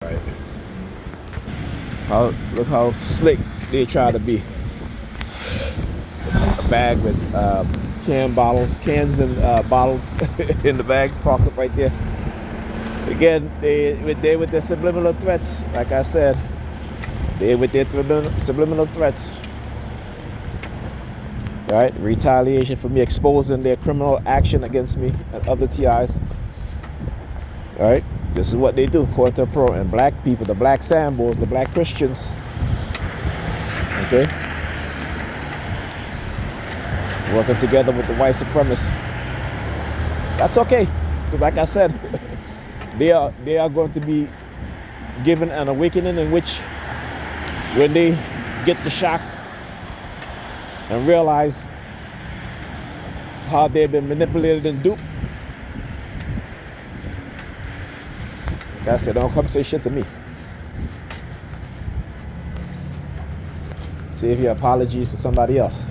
Right. Look how slick they try to be. A bag with cans and bottles in the bag, parked up right there. Again, they with their subliminal threats. Like I said, they with their subliminal threats. Right? Retaliation for me exposing their criminal action against me and other TIs. Right? This is what they do, quarter pro, and black people, the black sambos, the black Christians. Okay? Working together with the white supremacists. That's okay. Because like I said, they are going to be given an awakening in which when they get the shock and realize how they've been manipulated and duped. Like I said, don't come say shit to me. Save your apologies for somebody else.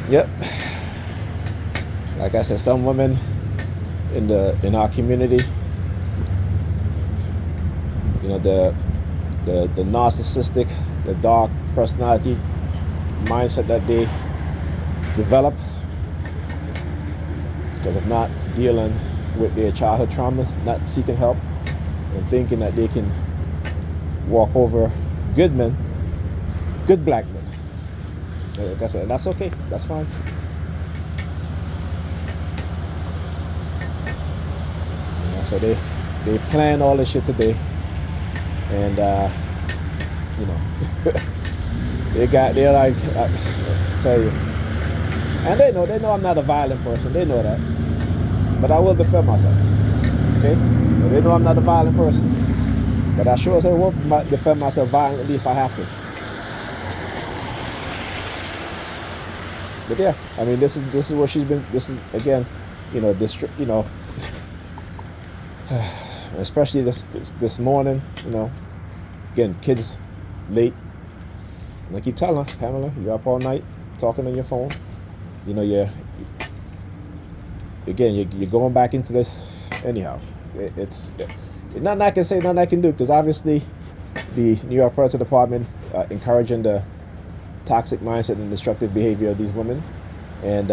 Yep. Like I said, some women in our community, you know, the narcissistic, the dark personality mindset that they develop because of not dealing with their childhood traumas, not seeking help, and thinking that they can walk over good men, good black men. Like I said, that's okay. That's fine. You know, so they plan all this shit today, and you know, they're like, let's tell you, and they know I'm not a violent person. They know that, but I will defend myself. Okay, so they know I'm not a violent person, but I sure as hell will defend myself violently if I have to. But yeah, I mean, this is what she's been. This is again, you know, especially this morning. You know, again, kids late. And I keep telling her, Pamela, you're up all night talking on your phone. You know, you're going back into this anyhow. It's nothing I can say, nothing I can do, because obviously the New York Police Department encouraging the toxic mindset and destructive behavior of these women, and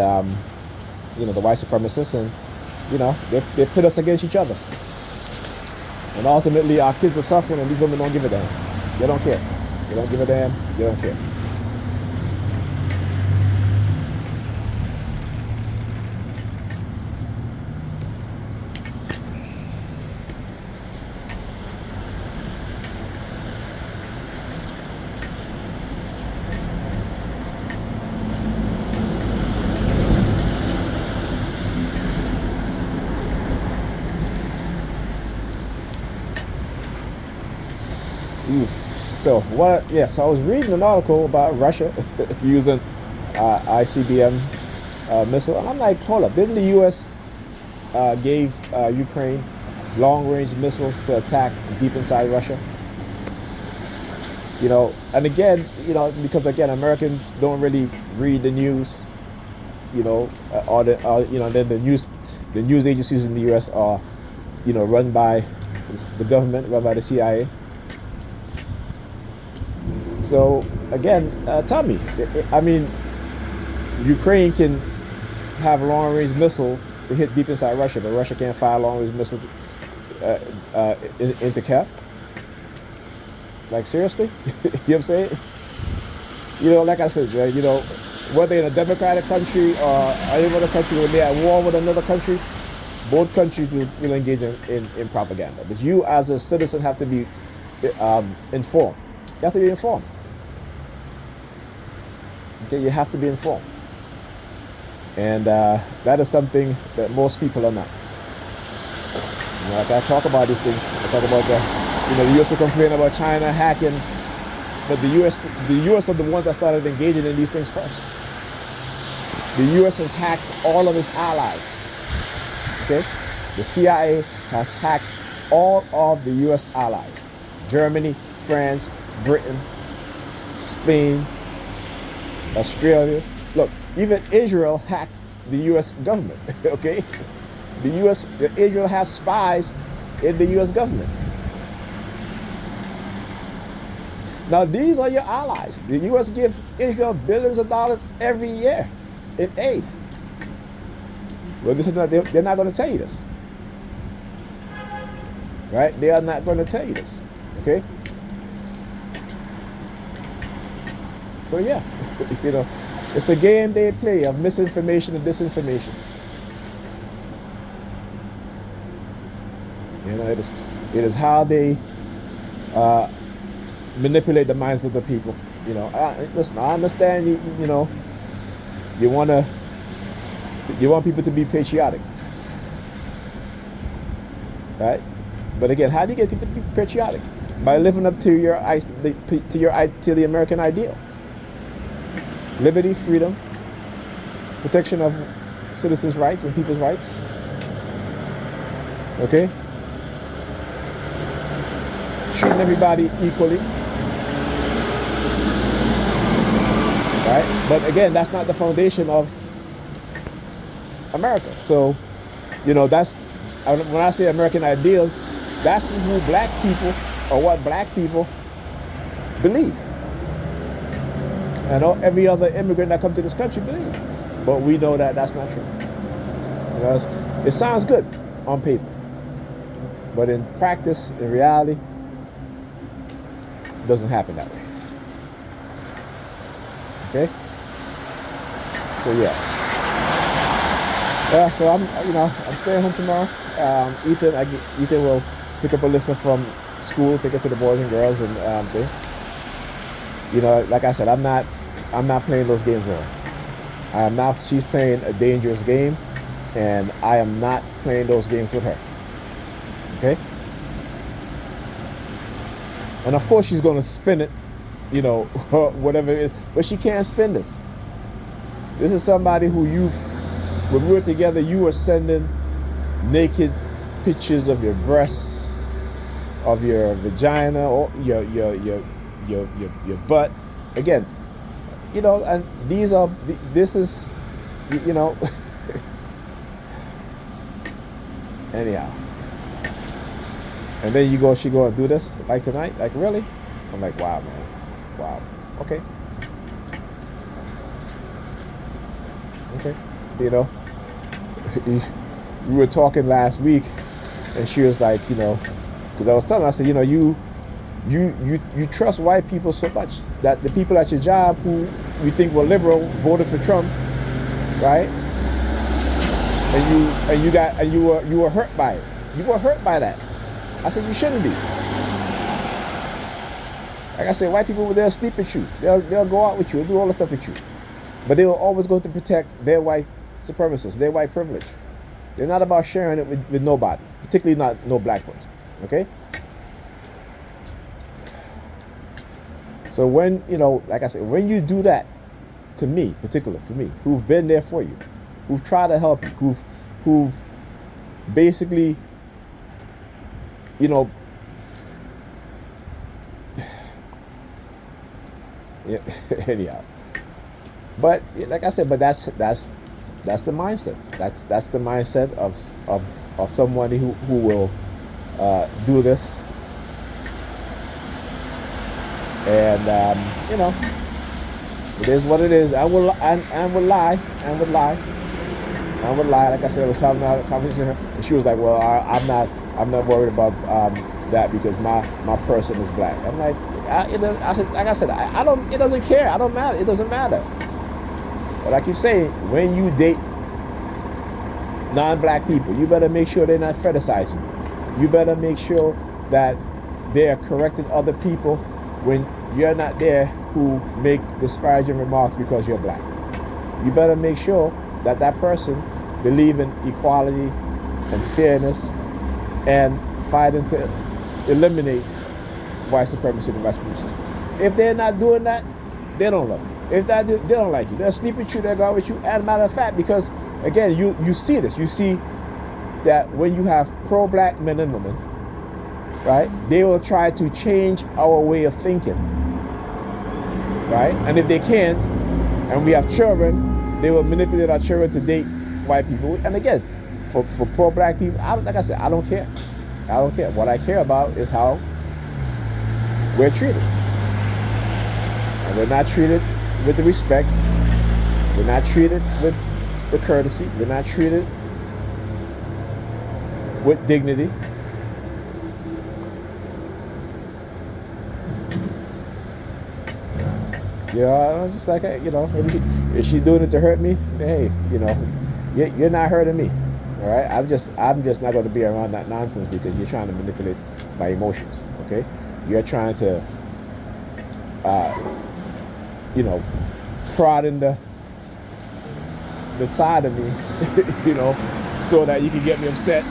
you know, the white supremacists, and you know, they pit us against each other, and ultimately our kids are suffering, and these women don't give a damn. They don't care. They don't give a damn. They don't care. So what? Yeah. So I was reading an article about Russia using ICBM missile, and I'm like, hold up! Didn't the U.S. Gave Ukraine long-range missiles to attack deep inside Russia? You know, and again, you know, because again, Americans don't really read the news. You know, you know, then the news agencies in the U.S. are, you know, run by the government, run by the CIA. So again, tell me, I mean, Ukraine can have a long-range missile to hit deep inside Russia, but Russia can't fire a long-range missile into Kiev? Like, seriously? You know what I'm saying? You know, like I said, you know, whether in a democratic country or any other country, when they're at war with another country, both countries will engage in propaganda. But you, as a citizen, have to be informed. You have to be informed. Okay, you have to be informed. And that is something that most people are not. You know, like I talk about these things. I talk about the U.S. will complain about China hacking, but the U.S. are the ones that started engaging in these things first. The U.S. has hacked all of its allies. Okay, the CIA has hacked all of the U.S. allies: Germany, France, Britain, Spain, Australia. Look, Even Israel hacked the U.S. government. Okay, Israel has spies in the U.S. government. Now these are your allies. The U.S. gives Israel billions of dollars every year in aid. Well, they're not going to tell you this, right? They are not going to tell you this. Okay. So yeah, it's a game they play of misinformation and disinformation. It is how they manipulate the minds of the people. Listen, I understand. You want people to be patriotic, right? But again, how do you get people to be patriotic? By living up to the American ideal: liberty, freedom, protection of citizens' rights and people's rights. Okay, treating everybody equally. Right? But again, that's not the foundation of America. So, that's when I say American ideals, that's who black people, or what black people believe. And every other immigrant that comes to this country believes. But we know that that's not true. It sounds good on paper, but in practice, in reality, it doesn't happen that way. Okay. So so I'm staying home tomorrow. Ethan will pick up Alyssa from school, take her to the boys and girls, and thing. Like I said, I'm not playing those games with her. She's playing a dangerous game, and I am not playing those games with her. Okay. And of course she's going to spin it, whatever it is. But she can't spin this. This is somebody who when we were together, you were sending naked pictures of your breasts, of your vagina, or your butt. Again, and this is, anyhow. And then she go and do this, like tonight, like really? I'm like, wow, man. Wow. Okay. We were talking last week, and she was like, because I was telling her, I said, you trust white people so much that the people at your job who you think were liberal voted for Trump, right? And you were hurt by it. You were hurt by that. I said, you shouldn't be. Like I said, white people, they'll sleep with you. They'll go out with you. They'll do all the stuff with you. But they will always go to protect their white supremacists, their white privilege. They're not about sharing it with nobody, particularly not no black person. Okay? So when, like I said, when you do that to me, particularly to me, who've been there for you, who've tried to help you, who've basically, anyhow. But like I said, that's the mindset. That's the mindset of somebody who will do this. And it is what it is. I would lie. Like I said, I was having a conversation with her, and she was like, "Well, I'm not worried about that because my person is black." I'm like, I said, like I said, I don't. It doesn't care. I don't matter. It doesn't matter. But I keep saying, when you date non-black people, you better make sure they're not fetishizing you. You better make sure that they are correcting other people when you're not there who make disparaging remarks because you're black. You better make sure that person believe in equality and fairness and fighting to eliminate white supremacy in the white supremacy system. If they're not doing that, they don't love you. If they don't like you. They'll sleep with you, they'll go out with you. And matter of fact, because again, you see this. You see that when you have pro-black men and women, right, they will try to change our way of thinking, right? And if they can't, and we have children they will manipulate our children to date white people. And again, for poor black people, like I said, I don't care. I don't care. What I care about is how we're treated. And we're not treated with the respect. We're not treated with the courtesy. We're not treated with dignity. Yeah, I'm just like, you know, if she's doing it to hurt me, hey, you know, you're not hurting me. All right, I'm just not going to be around that nonsense because you're trying to manipulate my emotions. Okay, you're trying to, you know, prod in the side of me, you know, so that you can get me upset,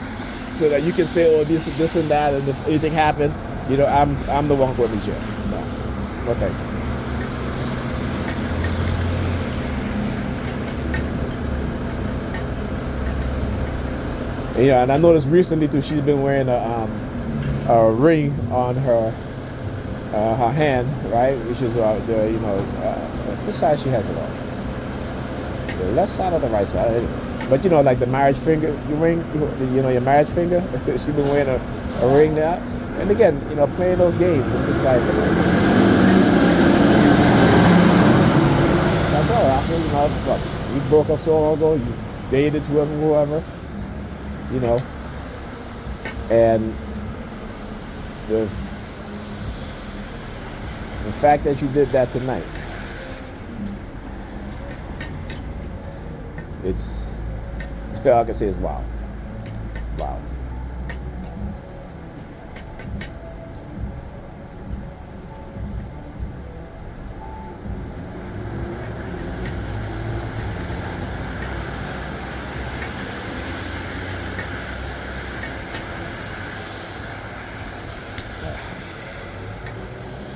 so that you can say, oh, this and that, and if anything happened, you know, I'm the one going to jail. No, thank you. And, yeah, and I noticed recently too, she's been wearing a ring on her hand, right? Which is the, you know, which side she has it on? The left side or the right side? Anyway. But you know, like the marriage finger, your ring, you know, your marriage finger. She's been wearing a ring now, and again, you know, playing those games. I'm just like, you know, look, you broke up so long ago, you dated whoever. You know, and the fact that you did that tonight, it's, all I can say is wow. Wow.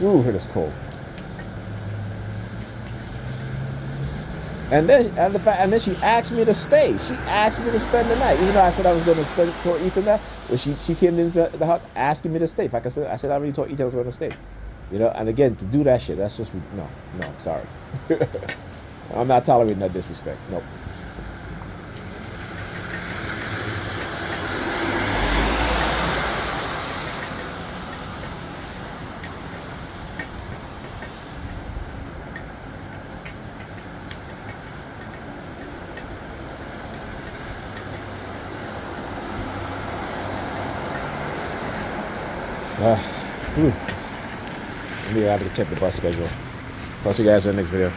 Ooh, it is cold. And then she asked me to stay. She asked me to spend the night. Even though I said I was going to spend told Ethan that, but she came into the house asking me to stay. If I could spend, I said I already told Ethan I was going to stay. You know, and again, to do that shit, that's just no, I'm sorry. I'm not tolerating that disrespect. Nope. Let me have to check the bus schedule. Talk to you guys in the next video.